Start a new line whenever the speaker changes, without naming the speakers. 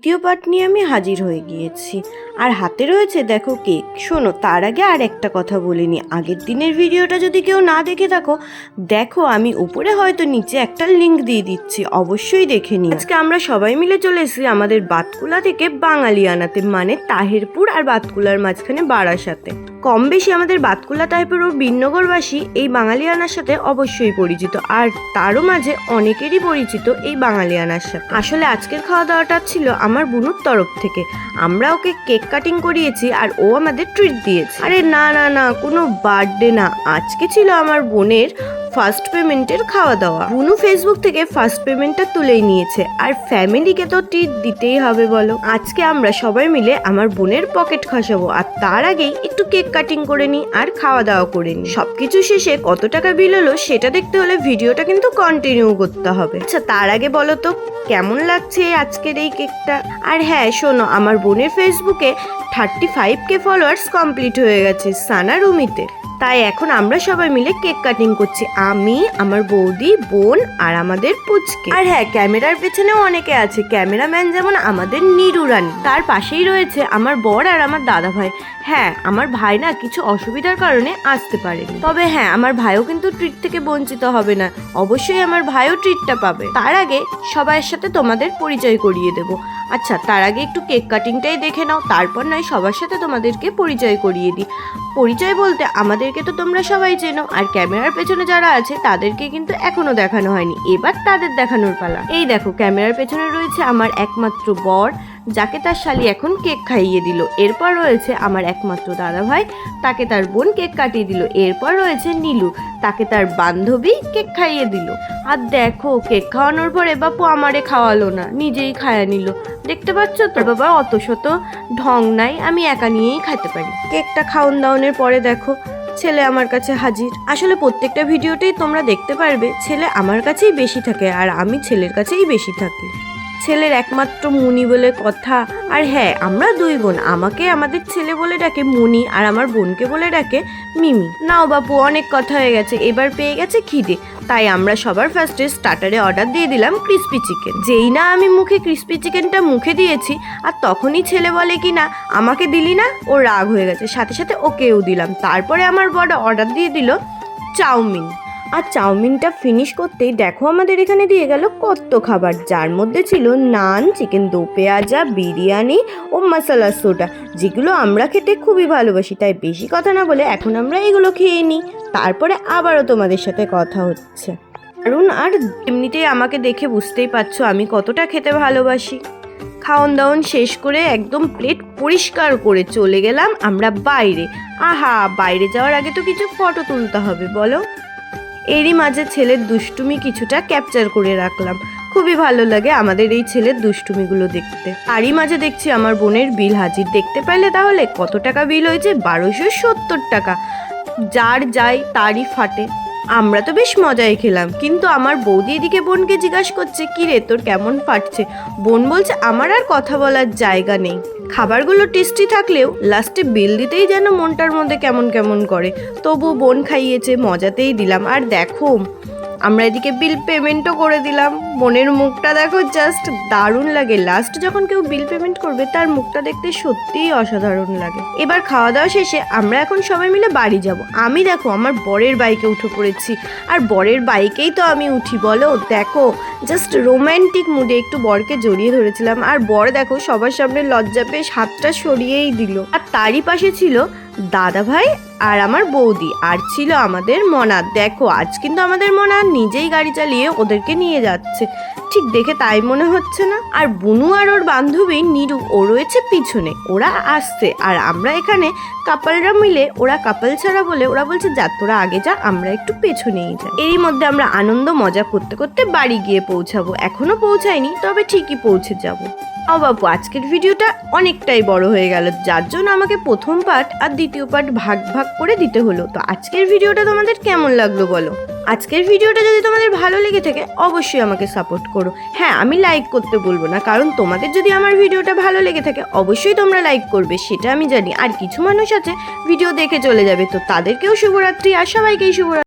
দ্বিতীয় পার্ট নিয়ে আমি হাজির হয়ে গিয়েছি আর হাতে রয়েছে দেখো কেক। শোনো, তার আগে আর একটা কথা বলিনি, আগের দিনের ভিডিওটা যদি কেউ না দেখে থাকো, দেখো আমি উপরে হয়তো নিচে একটা লিংক দিয়ে দিচ্ছি, অবশ্যই দেখে নিও। আজকে আমরা সবাই মিলে চলে এসেছি আমাদের বাতকুলা থেকে বাঙালিয়ানাতে, মানে তাহিরপুর আর বাতকুলার মাঝখানে বারাসাতে। কম বেশি আমাদের বাতকুলা তাহিরপুর ও বিনগরবাসী এই বাঙালিয়ানার সাথে অবশ্যই পরিচিত, আর তারও মাঝে অনেকেরই পরিচিত এই বাঙালিয়ানার সাথে। আসলে আজকের খাওয়া দাওয়াটা ছিল আমার বুনুর তরফ থেকে, আমরা ওকে কেক কাটিং করিয়েছি আর ও আমাদের ট্রিট দিয়েছে। আরে না না না, কোনো বার্থডে না, আজকে ছিল আমার বোনের ফার্স্ট পেমেন্টের খাওয়া দাওয়া। বুনু ফেসবুক থেকে ফার্স্ট পেমেন্টটা তুলেই নিয়েছে, আর ফ্যামিলিকে তো ট্রিট দিতেই হবে বলো। আজকে আমরা সবাই মিলে আমার বোনের পকেট খসাবো, আর তার আগেই একটু কেক কাটিং করে নিই আর খাওয়া দাওয়া করে নিই। সবকিছু শেষে কত টাকা বিল হলো সেটা দেখতে হলে ভিডিওটা কিন্তু কন্টিনিউ করতে হবে। আচ্ছা, তার আগে বলো তো কেমন লাগছে আজকের এই কেকটা। আর হ্যাঁ শোনো, আমার বোনের ফেসবুকে 35K ফলোয়ার্স কমপ্লিট হয়ে গেছে সানা রুমিতে, তাই এখন আমরা সবাই মিলে কেক কাটিং করছি, আমি, আমার বৌদি, বোন আর আমাদের পুচকে। আর হ্যাঁ, ক্যামেরার পেছনেও অনেকে আছে, ক্যামেরাম্যান যেমন আমাদের নীরু রানী, তার পাশেই রয়েছে আমার বর আর আমার দাদা ভাই। হ্যাঁ, আমার ভাই না কিছু অসুবিধার কারণে আসতে পারেনি, তবে হ্যাঁ আমার ভাইও কিন্তু ট্রিট থেকে বঞ্চিত হবে না, অবশ্যই আমার ভাইও ট্রিটটা পাবে। তার আগে সবার সাথে তোমাদের পরিচয় করিয়ে দেব। আচ্ছা, তার আগে একটু কেক কাটিংটাই দেখে নাও, তারপর নয় সবার সাথে তোমাদেরকে পরিচয় করিয়ে দিই। পরিচয় বলতে আমাদেরকে তো তোমরা সবাই চেনো, আর ক্যামেরার পেছনে যারা আছে তাদেরকে কিন্তু এখনো দেখানো হয়নি, এবার তাদের দেখানোর পালা। এই দেখো, ক্যামেরার পেছনে রয়েছে আমার একমাত্র বর, যাকে তার শালি এখন কেক খাইয়ে দিল। এরপর রয়েছে আমার একমাত্র দাদা ভাই, তাকে তার বোন কেক কাটিয়ে দিল। এরপর রয়েছে নীলু, তাকে তার বান্ধবী কেক খাইয়ে দিল। আর দেখো, কেক খাওয়ানোর পরে বাপু আমারে খাওয়ালো না, নিজেই খাইয়ে নিল। দেখতে পাচ্ছ তো বাবা, অত শত ঢং নাই, আমি একা নিয়েই খেতে পারি। কেকটা খাওয়ান দাওয়ানোর পরে দেখো ছেলে আমার কাছে হাজির। আসলে প্রত্যেকটা ভিডিওতেই তোমরা দেখতে পারবে ছেলে আমার কাছেই বেশি থাকে আর আমি ছেলের কাছেই বেশি থাকি। ছেলের একমাত্র মুনি বলে কথা। আর হ্যাঁ, আমরা দুই বোন, আমাকে আমাদের ছেলে বলে ডাকে মুনি আর আমার বোনকে বলে ডাকে মিমি। নাও বাপু, অনেক কথা হয়ে গেছে, এবার পেয়ে গেছে খিদে, তাই আমরা সবার ফার্স্টে স্টার্টারে অর্ডার দিয়ে দিলাম ক্রিস্পি চিকেন। যেই না আমি মুখে ক্রিস্পি চিকেনটা মুখে দিয়েছি, আর তখনই ছেলে বলে কি না আমাকে দিলি না, ও রাগ হয়ে গেছে, সাথে সাথে ওকেও দিলাম। তারপরে আমার বড় অর্ডার দিয়ে দিল চাউমিন, আর চাউমিনটা ফিনিশ করতেই দেখো আমাদের এখানে দিয়ে গেল কত খাবার, যার মধ্যে ছিল নান, চিকেন দো পেঁয়াজা, বিরিয়ানি ও মশলা সোডা, যেগুলো আমরা খেতে খুবই ভালোবাসি। তাই বেশি কথা না বলে এখন আমরা এগুলো খেয়ে নিই, তারপরে আবারও তোমাদের সাথে কথা হচ্ছে। কারণ আর এমনিতেই আমাকে দেখে বুঝতেই পারছো আমি কতটা খেতে ভালোবাসি। খাওয়ান দাওয়ান শেষ করে একদম প্লেট পরিষ্কার করে চলে গেলাম আমরা বাইরে। আহা, বাইরে যাওয়ার আগে তো কিছু ফটো তুলতে হবে বলো। এরই মাঝে ছেলের দুষ্টুমি কিছুটা ক্যাপচার করে রাখলাম, খুবই ভালো লাগে আমাদের এই ছেলের দুষ্টুমিগুলো দেখতে। তারই মাঝে দেখছি আমার বোনের বিল হাজির, দেখতে পাইলে তাহলে কত টাকা বিল হয়েছে, 1270 টাকা। যার যাই তারই ফাটে। আমরা তো বেশ মজাই খেলাম, কিন্তু আমার বৌদি এদিকে বোনকে জিজ্ঞাসা করছে কি রে তোর কেমন ফাটছে। বোন বলছে আমার আর কথা বলার জায়গা নেই। খাবারগুলো টেস্টি থাকলেও লাস্টে বিল দিতেই যেন মনটার মধ্যে কেমন কেমন করে, তবু বোন খাইয়েছে, মজাতেই দিলাম। আর দেখো আমরা এদিকে বিল পেমেন্টও করে দিলাম। বোনের মুখটা দেখো, জাস্ট দারুণ লাগে। লাস্ট যখন কেউ বিল পেমেন্ট করবে তার মুখটা দেখতে সত্যিই অসাধারণ লাগে। এবার খাওয়া দাওয়া শেষে আমরা এখন সবাই মিলে বাড়ি যাব। আমি দেখো আমার বরের বাইকে উঠে পড়েছি, আর বরের বাইকেই তো আমি উঠি বলো। দেখো জাস্ট রোম্যান্টিক মুডে একটু বরকে জড়িয়ে ধরেছিলাম, আর বর দেখো সবার সামনে লজ্জা পেয়ে হাতটা সরিয়েই দিল। আর তারই পাশে ছিল দাদা ভাই আর আমার বৌদি, আর ছিল আমাদের মনা। দেখো আজ কিন্তু আমাদের মনা নিজেই গাড়ি চালিয়ে ওদেরকে নিয়ে যাচ্ছে, ঠিক দেখে তাই মনে হচ্ছে না। আর বুনু আর ওর বান্ধবী নীরু ও রয়েছে পিছনে, ওরা আসছে। আর আমরা এখানে কাপলরা মিলে, ওরা কাপল ছাড়া বলে ওরা বলছে যা তোরা আগে যা, আমরা একটু পেছনেই যাই। এরই মধ্যে আমরা আনন্দ মজা করতে করতে বাড়ি গিয়ে পৌঁছাবো। এখনো পৌঁছাইনি, তবে ঠিকই পৌঁছে যাবো। বাবু, আজকের ভিডিওটা অনেকটাই বড় হয়ে গেল, যার জন্য আমাকে প্রথম পার্ট আর দ্বিতীয় পার্ট ভাগ ভাগ করে দিতে হলো। তো আজকের ভিডিওটা তোমাদের কেমন লাগলো বলো। আজকের ভিডিওটা যদি তোমাদের ভালো লেগে থাকে অবশ্যই আমাকে সাপোর্ট করো। হ্যাঁ, আমি লাইক করতে বলবো না, কারণ তোমাদের যদি আমার ভিডিওটা ভালো লেগে থাকে অবশ্যই তোমরা লাইক করবে, সেটা আমি জানি। আর কিছু মানুষ আছে ভিডিও দেখে চলে যাবে, তো তাদেরকেও শুভরাত্রি আর সবাইকেই শুভরাত্রি।